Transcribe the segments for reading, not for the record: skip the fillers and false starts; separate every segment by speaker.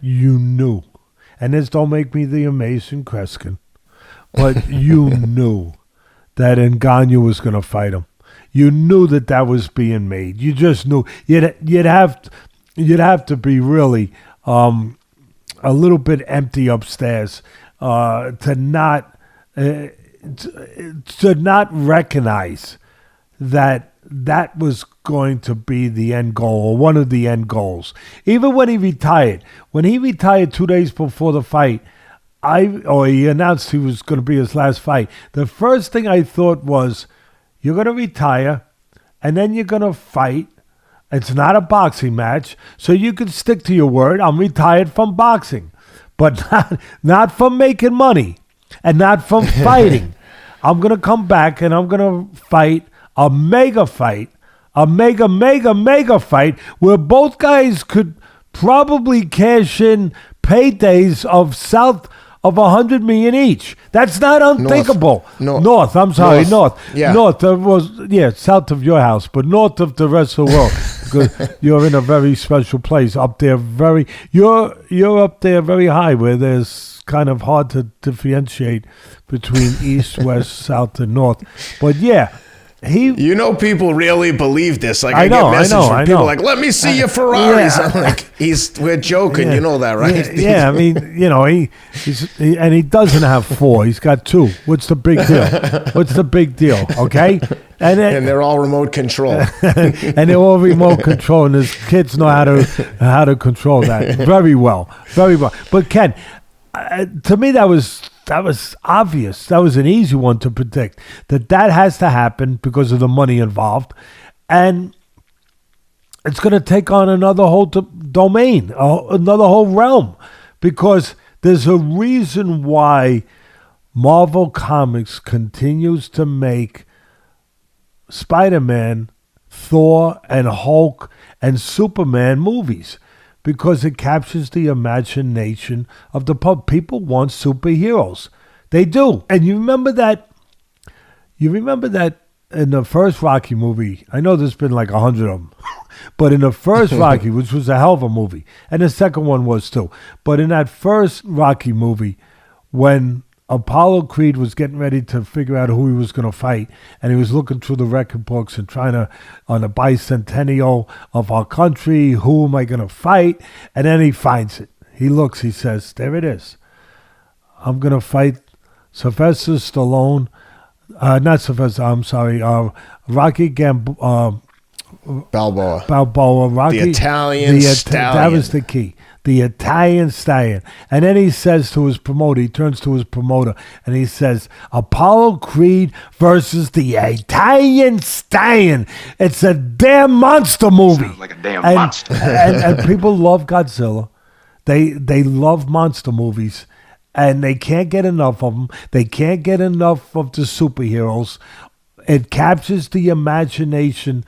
Speaker 1: you knew, and this don't make me the amazing Kreskin, but you knew that Ngannou was going to fight him. You knew that was being made. You just knew. You'd have to be really a little bit empty upstairs to not recognize that was going to be the end goal, or one of the end goals. Even when he retired 2 days before the fight, he announced he was going to be his last fight. The first thing I thought was, you're going to retire, and then you're going to fight. It's not a boxing match, so you can stick to your word. I'm retired from boxing, but not from making money, and not from fighting. I'm going to come back, and I'm going to fight a mega fight, a mega fight, where both guys could probably cash in paydays of south of $100 million each. That's not unthinkable. North. I'm sorry, North.
Speaker 2: Yeah.
Speaker 1: North south of your house, but north of the rest of the world. Because you're in a very special place up there. You're up there very high, where there's kind of hard to differentiate between east, west, south, and north. But yeah.
Speaker 2: People really believe this. Like I get messages from people like, "Let me see your Ferraris." Yeah. I'm like, we're joking. Yeah. You know that, right?
Speaker 1: Yeah. I mean, he doesn't have 4. He's got 2. What's the big deal? Okay.
Speaker 2: And they're all remote control.
Speaker 1: And they're all remote control, and his kids know how to control that very well. But Ken, to me, that was obvious. That was an easy one to predict. That has to happen because of the money involved, and it's going to take on another whole domain, another whole realm, because there's a reason why Marvel Comics continues to make Spider-Man, Thor, and Hulk, and Superman movies. Because it captures the imagination of the public. People want superheroes. They do. And you remember that in the first Rocky movie, I know there's been like 100 of them, but in the first Rocky, which was a hell of a movie, and the second one was too, but in that first Rocky movie, when Apollo Creed was getting ready to figure out who he was going to fight, and he was looking through the record books and trying to, on the bicentennial of our country, who am I going to fight? And then he finds it. He looks, he says, there it is. I'm going to fight Sylvester Stallone, not Sylvester, I'm sorry, Rocky Balboa, Rocky.
Speaker 2: The Italian stallion.
Speaker 1: That was the key. The Italian stallion. And then he says to his promoter, he turns to his promoter, and he says, Apollo Creed versus the Italian stallion. It's a damn monster movie.
Speaker 3: Sounds like a damn monster.
Speaker 1: and people love Godzilla. They love monster movies, and they can't get enough of them. They can't get enough of the superheroes. It captures the imagination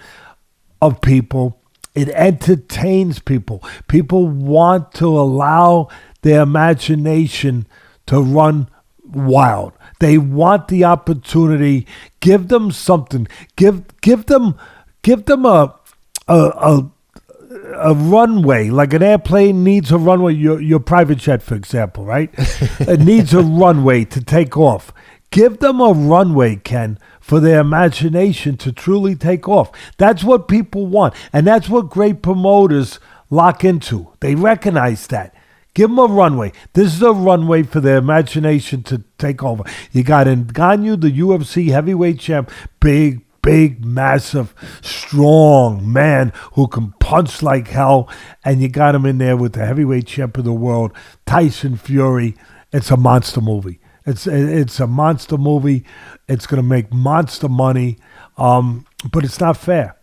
Speaker 1: of people. It entertains people. People want to allow their imagination to run wild. They want the opportunity. Give them something. Give them a runway, like an airplane needs a runway. Your private jet, for example, right? It needs a runway to take off. Give them a runway, Ken, for their imagination to truly take off. That's what people want. And that's what great promoters lock into. They recognize that. Give them a runway. This is a runway for their imagination to take over. You got Ngannou, the UFC heavyweight champ, big, massive, strong man who can punch like hell. And you got him in there with the heavyweight champ of the world, Tyson Fury. It's a monster movie. It's a monster movie. It's going to make monster money, but it's not fair.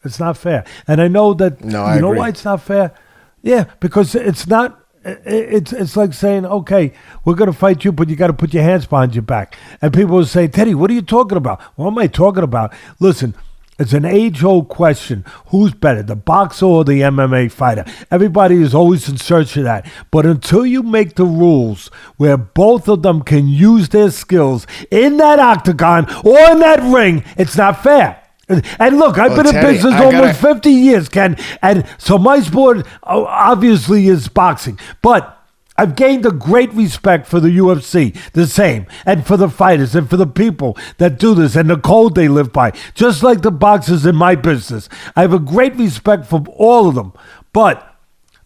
Speaker 1: It's not fair. And I know that, you know why it's not fair? Yeah, because it's not, it's like saying, okay, we're going to fight you, but you got to put your hands behind your back. And people will say, Teddy, what are you talking about? What am I talking about? Listen, it's an age-old question. Who's better, the boxer or the MMA fighter? Everybody is always in search of that. But until you make the rules where both of them can use their skills in that octagon or in that ring, it's not fair. And look, I've been in business almost 50 years, Ken. And so my sport obviously is boxing. But I've gained a great respect for the UFC, the same, and for the fighters and for the people that do this and the code they live by, just like the boxers in my business. I have a great respect for all of them. But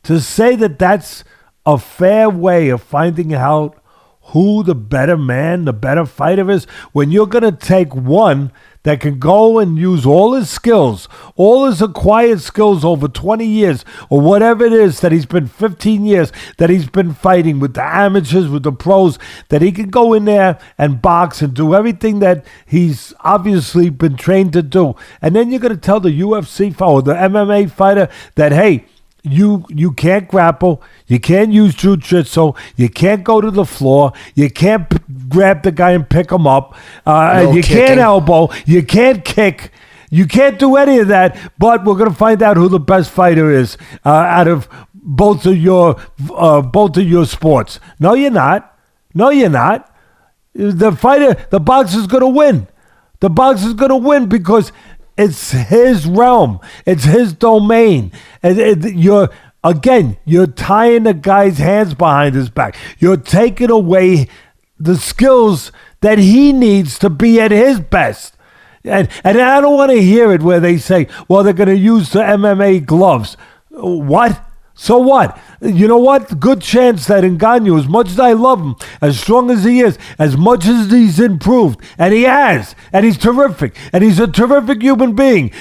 Speaker 1: to say that that's a fair way of finding out who the better man, the better fighter is, when you're going to take one that can go and use all his skills, all his acquired skills over 20 years or whatever it is that he's been 15 years that he's been fighting with the amateurs, with the pros, that he can go in there and box and do everything that he's obviously been trained to do. And then you're going to tell the UFC fighter or the MMA fighter that, hey, you can't grapple, you can't use jiu-jitsu, you can't go to the floor, you can't grab the guy and pick him up, you can't elbow, you can't kick, you can't do any of that, but we're going to find out who the best fighter is out of both of your sports. No, you're not. No, you're not. The boxer's going to win. The boxer's going to win because it's his realm. It's his domain. You're tying the guy's hands behind his back. You're taking away the skills that he needs to be at his best. And I don't want to hear it where they say, well, they're going to use the MMA gloves. What? So what? You know what? Good chance that Ngannou, as much as I love him, as strong as he is, as much as he's improved, and he has, and he's terrific, and he's a terrific human being,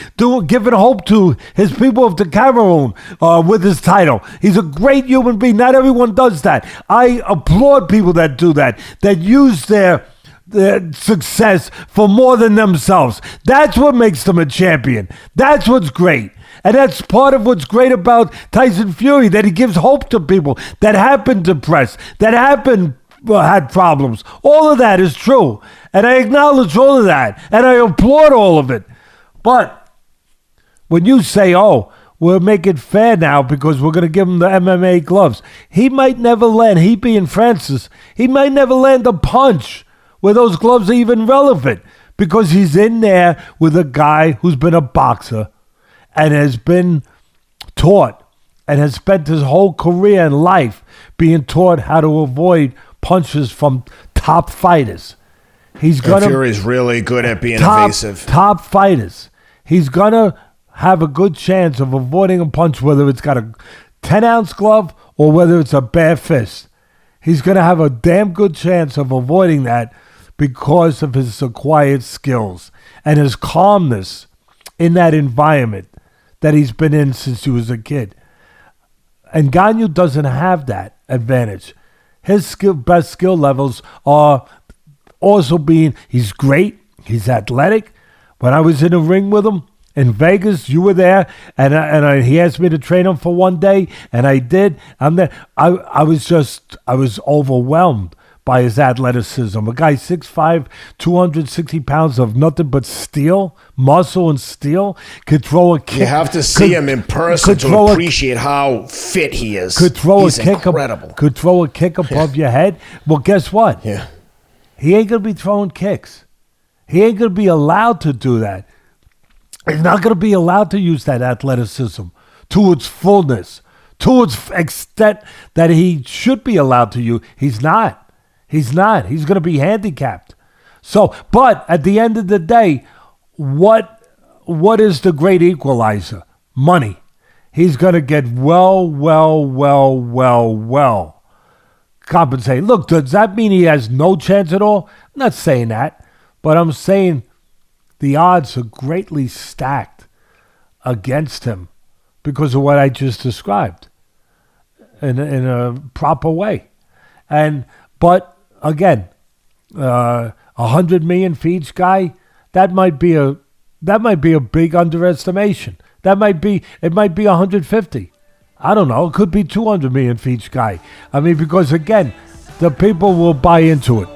Speaker 1: giving hope to his people of the Cameroon with his title. He's a great human being. Not everyone does that. I applaud people that do that use their success for more than themselves. That's what makes them a champion. That's what's great. And that's part of what's great about Tyson Fury, that he gives hope to people that have been depressed, that have been had problems. All of that is true. And I acknowledge all of that. And I applaud all of it. But when you say, oh, we'll make it fair now because we're going to give him the MMA gloves, he might never land, he being Francis, he might never land a punch where those gloves are even relevant because he's in there with a guy who's been a boxer and has been taught and has spent his whole career and life being taught how to avoid punches from top fighters.
Speaker 2: Fury's really good at being evasive.
Speaker 1: Top fighters. He's going to have a good chance of avoiding a punch, whether it's got a 10-ounce glove or whether it's a bare fist. He's going to have a damn good chance of avoiding that because of his acquired skills and his calmness in that environment that he's been in since he was a kid. And Ngannou doesn't have that advantage. His best skill levels are also he's great, he's athletic. When I was in a ring with him in Vegas, you were there, and he asked me to train him for one day, and I did. I'm there. I was overwhelmed by his athleticism. A guy 6'5", 260 pounds of nothing but steel, muscle and steel, could throw a kick.
Speaker 2: You have to see him in person to appreciate how fit he is.
Speaker 1: He's incredible. Could throw a kick above your head. Well, guess what?
Speaker 2: Yeah.
Speaker 1: He ain't going to be throwing kicks. He ain't going to be allowed to do that. He's not going to be allowed to use that athleticism to its fullness, to its extent that he should be allowed to use. He's not. He's not. He's going to be handicapped. So, but at the end of the day, what is the great equalizer? Money. He's going to get well compensated. Look, does that mean he has no chance at all? I'm not saying that, but I'm saying the odds are greatly stacked against him because of what I just described in a proper way. But again, 100 million for each guy, that might be a big underestimation. It might be 150. I don't know. It could be 200 million for each guy. I mean, because again, the people will buy into it.